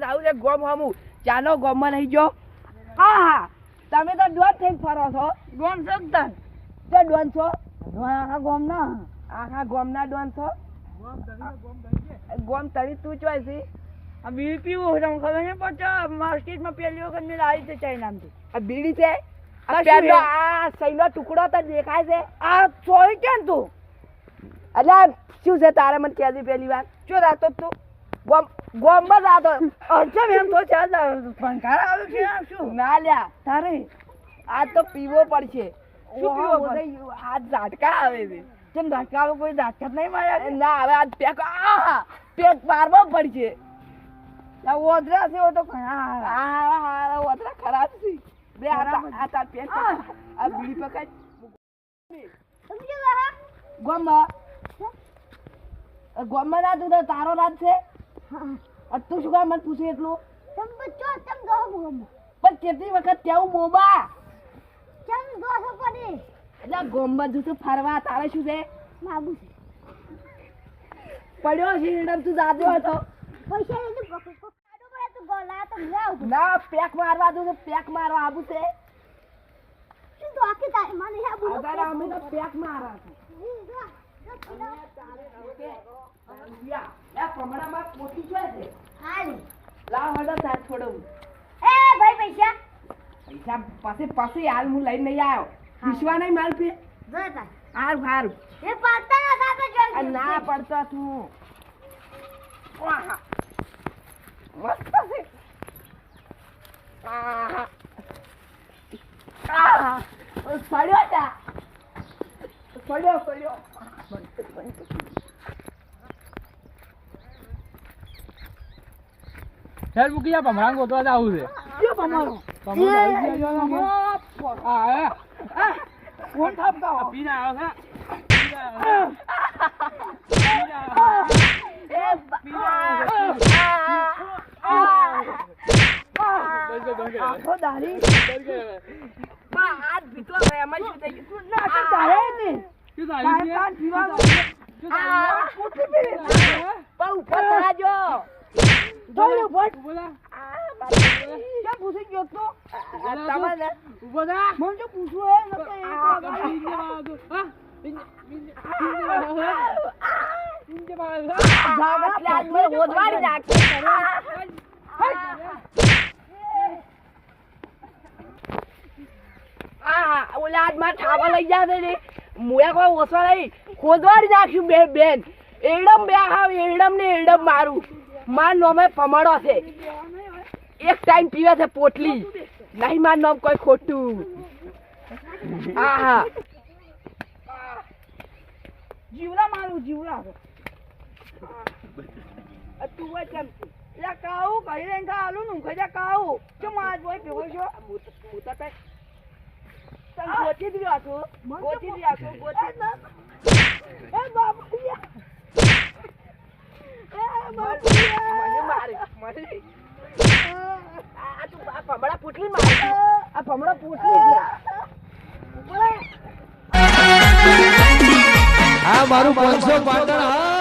આવું છે ગોમ હમું ચાનો ગોમમાં નહીં જો હા હા તમે તો ડોન થઈને ફરો છો ગોમ છો તન તો ડોન છો આખા ગોમ ના આખા ગોમ ના ડોન છો ગોમ તરી તું ચોય છે આ બીડી પીવું તમને ખબર છે પણ માર્કેટમાં પહેલી વખત મેં આવી છે ચાઇનામાંથી આ બીડી છે આ સૈનો ટુકડો તો દેખાય છે આ ચોય કેમ તું એટલે શું છે તારે મને કહેતી પહેલી વાર શું રાતો તું ગોમમાં જાતો અર્ચમ એમ તો ચાલ પંખાર આવે છે શું ના લ્યા તારે આ તો પીવો પડશે શું પીવો પડે આ ઝાટકા આવે છે કેમ ઝાટકા આવે કોઈ ઝાટકા નહીં માર્યા ના હવે આ પેક મારવો પડશે આ ઓદરા છે ઓ તો હા ઓદરા ખરાબ છે બે આ તાર પેક આ બીડી પકડ ગોમમાં ના તું તારો રાત છે તું શું કામ મને પૂછે એટલું પણ કેટલી વખત કેવું બોબા એટલે ગોમમાં જુ ફરવા તારે શું છે પડ્યો છે તું જાતો હતો ના પેક મારવા દઉં પેક મારવા આવું છે અમે તો પેક મારવા પાસે હાલ હું લઈને નહીં આવ્યો વિશ્વા નહીં માલ પે હારું હારું ના પડતો તું મસ્ત છે સડ્યો તા સડ્યો હેર મૂકી જા ભમરાંગ ગોતવા જ આવું છે કયો ભમરો કોણ થાપતા પીના આવ્યો છે આખો દારી હાથ ભીતો એમાં શું થઈ ગયું ના તારે ને શું થાય ઉપર થાજો જોયો ભટ બોલા क्या पूछे क्यों तो તમારે ઉભો થા મને જો પૂછવું હે નકે ઓદવાડી નાખે ઓલાદ માં ઠાવા લઈ જાતે ને મોયા કોઈ ઓસવા નહીં ખોદવાડી નાખ્યું બેન એડમ બે હાવ એડમ ને એડમ મારું માર નોમે પમડો છે એક ટાઈમ પીવે છે પોટલી નહીં માર નામ કોઈ ખોટું હા જીવડા મારું જીવડા તું હોય કેમ એટલે કાવું કહી દે આલું નું ખજા કાવું કેમ આજ હોય પીવો છો મોટા પેક તને ગોતી દીધો છું ગોતી દીધો છું ગોતી એ બાપુયા મને મારે આ તું આ ભમડા પૂટલી મારે આ ભમડા પૂટલી આ મારું 500 પાટણ હા